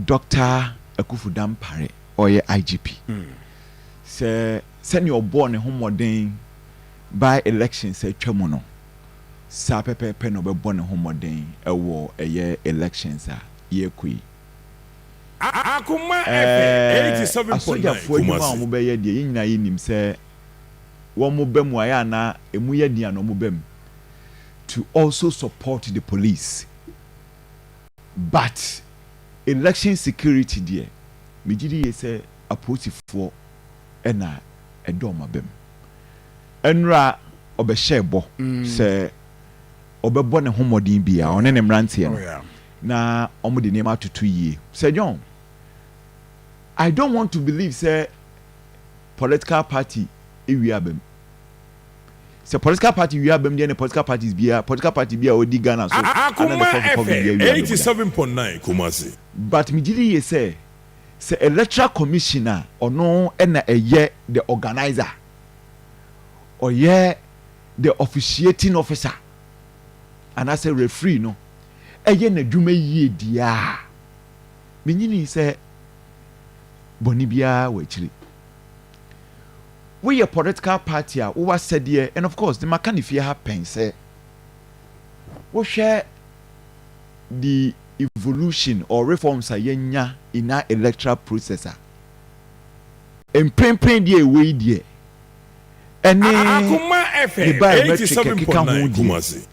Dr. Akufudam Pare or your IGP. Say send your born a homodin by election say Chamono. Sa pepe no be born a homodin a war a year elections are ye kui. Akoma 87.9 Kumasi. Mo be ye de yin na yinim say wo mo bem wa ya na emu ye dia no mo bem to also support the police. But election security there megidi say approach for ena edoma bem enra obehye say obebo ne homodin bia one ne mrantie no na omode ne ma tutu yie say John, I don't want to believe say political party ewiabem. Say political party ewiabem dey, political parties bia odi Ghana so Akoma 87.9 Kumasi. But mijiri say electoral commissioner ono na eye the organizer or ye the officiating officer and I say referee no eye na dwuma yie dia mijini say boni bia wachiri we a political party a we said here, and of course the mechanism happen say we share the evolution or reforms a yenya in our electoral process and pen the way there and Akoma FM 87.9 Kumasi.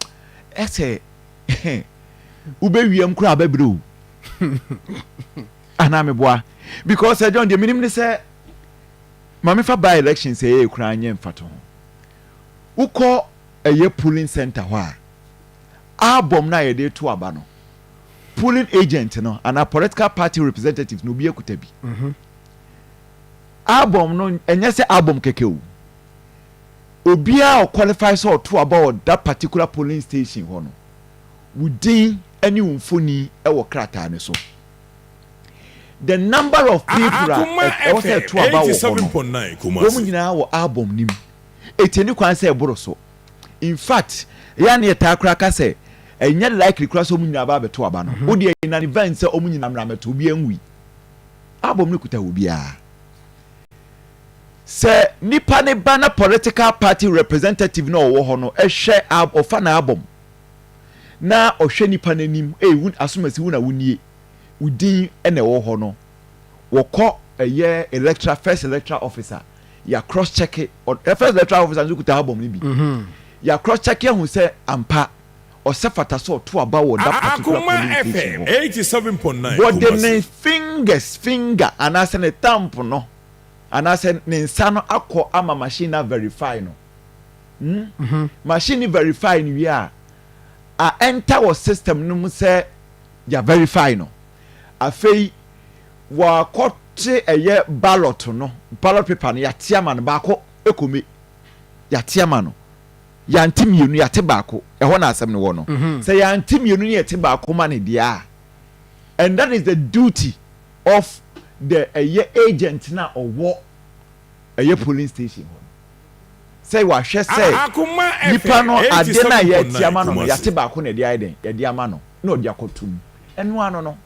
Ese ube wiem kura bebro aname boa because John the minimum say mama fa by election say e kura anye mfato uko eye polling center hwa album na ye dey to aba no polling agent no and a political party representatives no bi ekuta bi album no enye say album keke o obia o qualify so to about that particular polling station ho no wudin any umfoni e wo krata ne so the number of people are say to about 87.9 Kumasi. Wo nyina wo album nim eteni kwan say eboro so in fact ya na yetakra ka say enya likely kura so munyina ba beto aba no wo de na event say omunyina mrameto obi enwi album ni kuta obi a say nipa ne ba na political party representative no wo ho no ehwe ofa na album na ohwe nipa nanim wun asomasi wuna wunie udin ene wo ho no wokọ eye electoral first electoral officer ya cross check it or first electoral officer nzukuta album ni bi ya cross check hu say ampa o se fata so to aba wo that particular Akoma FM 87.9 what the finger and as an thumb no and as an nsa akọ ama machine verify no machine verify ni we a enter our system no mu say ya verify no afei wa kote eye ballot no ballot paper no ya tiama no baako ekome ya tiama no ya ntimienu ya te baako eho na asem ne wo no say ya ntimienu ne ya te baako ma ne dia and that is the duty of the eye agent na owo eye polling station ho say wa hwe say nipa no ade na ya tiama no ya te baako ne dia iden ya dia ma no na odi akotum eno ano no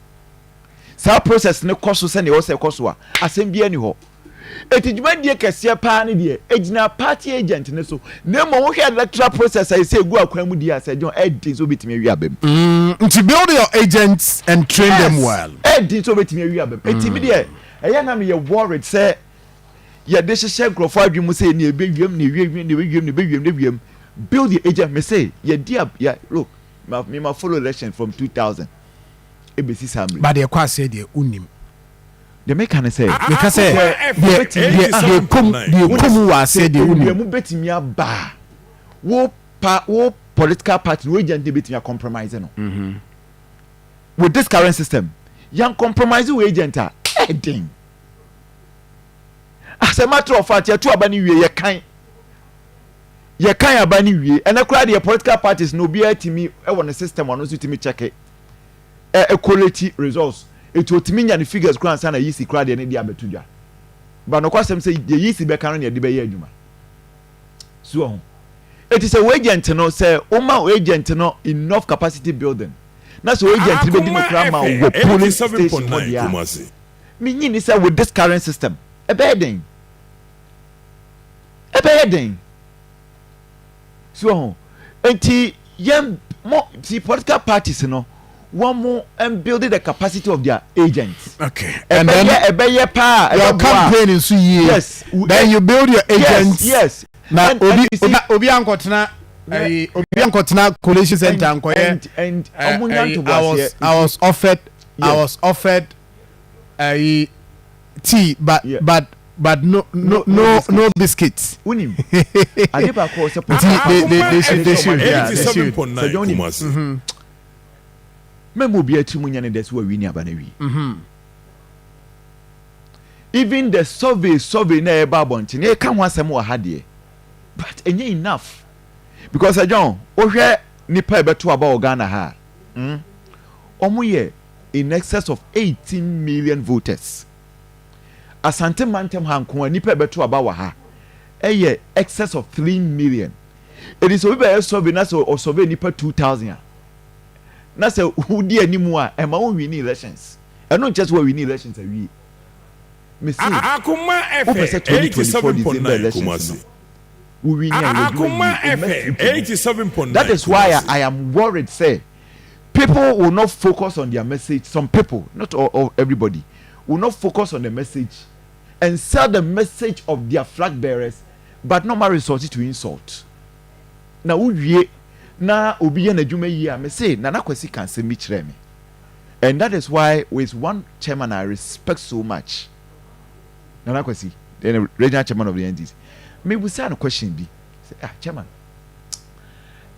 sa process ne koso se ne wo se koso a asem bia ni ho etijuma die kese pa ne die ejina party agent ne so na mo wo hwe electoral process I say go akwan mu die ase John edin so betimi awi abem to build your agents and train them well edin so betimi awi abem etimi die eya na me ye worried say ye de hye grofo adwemu say ne ebewiem ne bewiem build the agent me say ye dia ya look me ma follow election from 2000 ebesi samri but the kwa say the unim the make can say because the come wa say the unim mu betimi aba wo political party no agent betimi compromise no with this current system yan compromise with agent a edin as a matter of fact ya to aba ni wie ye kan aba ni wie and akura the political parties no be atimi e won system ono so timi check quality results it will timi nya the figures kran sana yisi kra de ne dia betudwa but no kwasem say the yisi be kan ne de be ye adwuma so it is a agent no say oma agent no enough capacity building na so agent be di no kra ma wo polling station for dia me nyini say with this current system e be den so enti yem mo the political parties no one more and building the capacity of their agents. Okay. And then your campaign is yes. Then you build your agents. Yes. Now obi ankotena collation center ankoye and I was offered a tea but no biscuits. Unim. They should. Memo be a tumunya ne that's where we near Banawi. Even the survey na eba bonti ne ka ho asem wa hade but enye enough because John ohwe nipa ebeto aba Ghana ha omo in excess of 18 million voters asante mantem hanko nipa ebeto aba wa ha excess of 3 million. It is obi be survey na so or survey nipa 2000 na say who di animu a e ma won win elections e no just we win elections awie me see Akoma FM 87.9 we win Akoma FM 87.9. That is why I am worried say people will not focus on their message. Some people, not all everybody, will not focus on the message and sell the message of their flag bearers but not my resources to insult. Now we na obi na adwuma yi a me say Nana Kwesi can say me kyerɛ me, and that is why with one chairman I respect so much, Nana Kwesi, the regional chairman of the NDC. Me we say a question be say chairman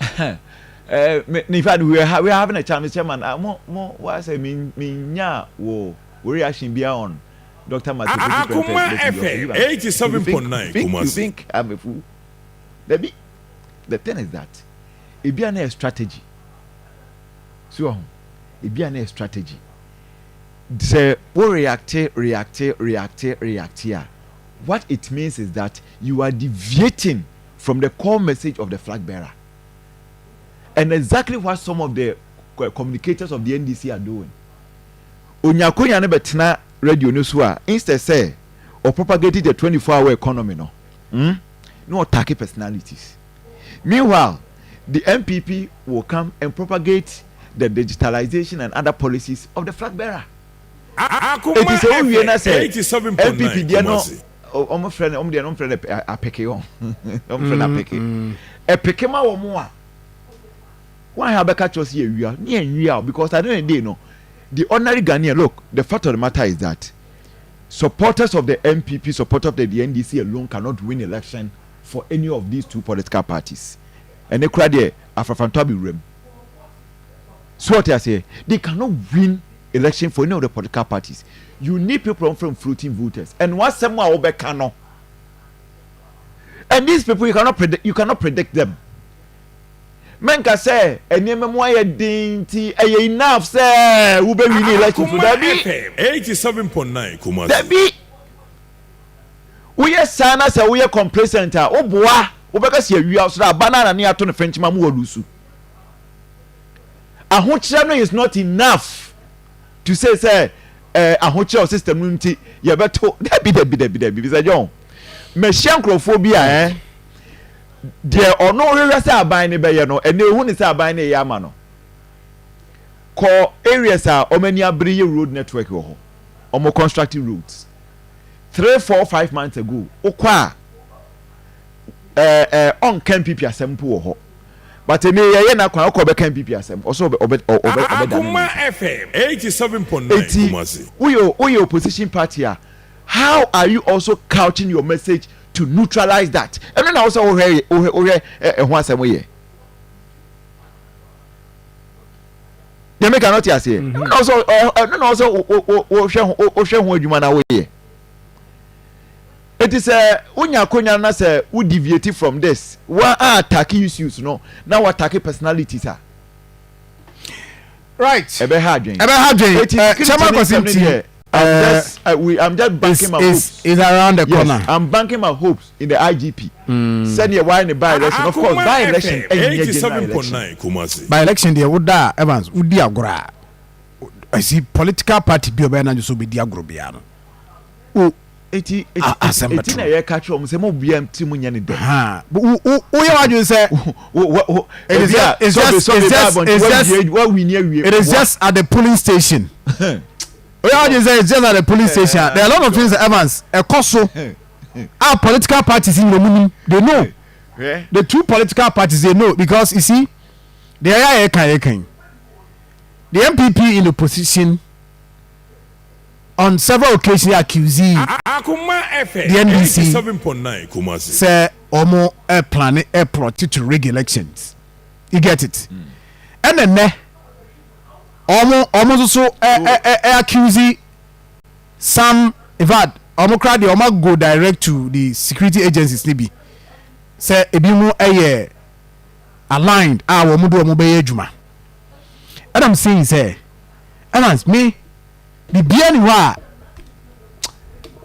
in fact we are having a chance chairman more what say me nya wo reaction be on Dr. Matthew Akoma FM 87.9 you think I'm a fool? The thing is that it be a strategy. So it be a strategy. Say we react here. What it means is that you are deviating from the core message of the flag bearer, and exactly what some of the communicators of the NDC are doing. Onyakonya ne betena radio no so a instead say or propagating the 24-hour economy no attack personalities. Meanwhile, the MPP will come and propagate the digitalization and other policies of the flag bearer. It is all we say. MPP they no my friend apeke on. Friend apeke. Apeke ma wo mo a. Why have catch us here we are because I don't know the ordinary Ghanaian. Look, the fact of the matter is that supporters of the MPP, supporters of the NDC alone cannot win election for any of these two political parties. And they cry there after be rem. So what I say, they cannot win election for any of the political parties. You need people from floating voters. And once someone over cannot. And these people you cannot predict them. Men can say and enough say who be winning election for that be 87.9 Kumasi. That be we are sana say we are complacent o boa we be kasi wi so that banana na ato no French ma mu olusu. Ahokyere no is not enough to say ahokyere system no nti ye beto that be Mr. John machine crofobia there or no area say aban ne be ye no ene ehu ne say aban ne ye ama no ko areas are omani abriye road network wo ho omo constructing roads 3-4-5 months ago okwa on camp PP asem wo ho but me ye na kwa okọ be camp PP asem also Akoma FM 87.9 Kumasi. We opposition party how are you also couching your message to neutralize that? And then also who asem we they make cannot hear say also hwe ho adwuma na we it is unya konya na say we deviate from this one attack issues no now attack personalities right ebe ha adwen chairman Kwesi I'm just banking my hopes. Is around the corner. Yes, I'm banking my hopes in the IGP. Send you why in the by-election. Of course, by-election. 87.9 Kumasi. By-election, there would die Evans would be agora. I see political party be obeying and so be diagrobiano. Oh, 80 na ye catch them say mo bia mti mu nya ne de. Ha. Who you say? It is just at the polling station. You say it's just at the police station. There are a lot of things Evans a koso. Our political parties in the moon, they know. The two political parties they know because you see they are the MPP in the position on several occasions accuse the NDC 87.9 Kumasi say omo plan a plot to rig elections. You get it? And then almost so accuse some in fact almost crowd almost go direct to the security agencies nibi say ebi mu aligned our mudu omo be adwuma and I'm saying say Evans me the bia ni wa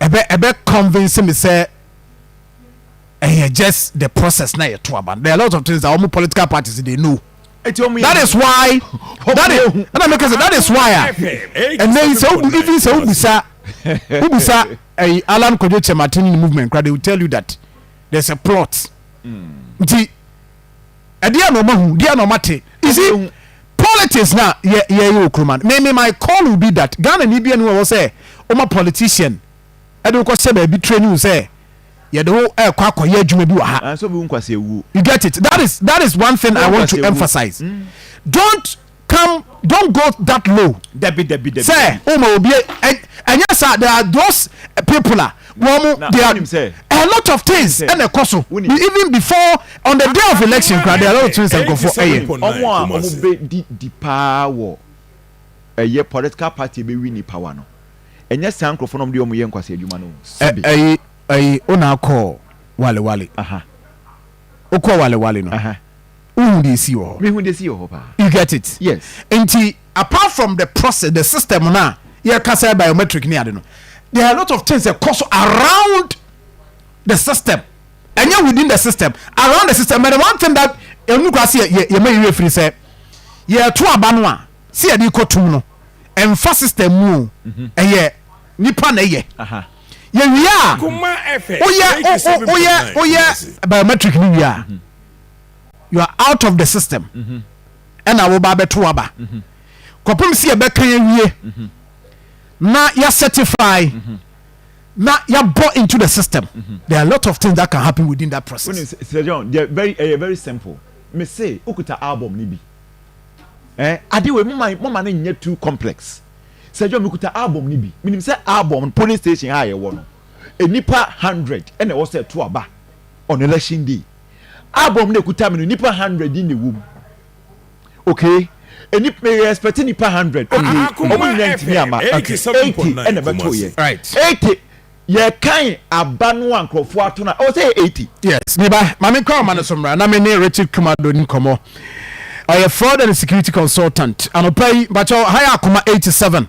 ebe convince me say just the process na to about there are a lot of things that almost political parties they know. That is why that is why and then so even so ubusa Alan Kojo Martin movement they will tell you that there's a plot nti dia no mate you see politics now you Okroman maybe my call will be that Ghana ni bia no will say o politician e do ko se ba bi training say you do kwakọ adwuma bi wa ha so bi nkwase ewu. You get it. That is one thing I want to emphasize. Don't go that low. Debi. Say, obi and yes sir, there are those people they are a lot of things and the cost even before on the day of election there are a lot of things that go for omo be di power political party be win power no enye sankrofo no de omo ye nkwase adwuma no una call wale oko wale no who dey see you me who dey see you pa you get it yes and apart from the process the system na here kasa biometric ni ade no there are a lot of things that cost around the system and you within the system around the system and one thing that enu kwase ye may referee say ye to aba no a see ye dey kotum no emfa system mu nipa na ye yeah. Oh yeah. Biometric media. You are out of the system. And I will be to aba. Kopum si e be kan wie. Na ya certify. Na ya brought into the system. There are a lot of things that can happen within that process. Sir John, they are very simple. Me say ukuta album ni bi. Adewe mama na nye too complex. Sir John mikuta album ni bi. Minim say album police station ha ye wo no. Enipa 100 and e was say to aba on election day. Album na kuta me nipa 100 in the womb. Okay. Enipa expect nipa 100. Okay. Omo nya ntimi ama. 80 and e beto ye. Right. 80 ye kan abanu ankrofo ato na. O say 80. Yes. Niba mame kwa man somra na me ne Richard Kumado ni komo. I a fraud and security consultant. Anopai but higher Akoma 87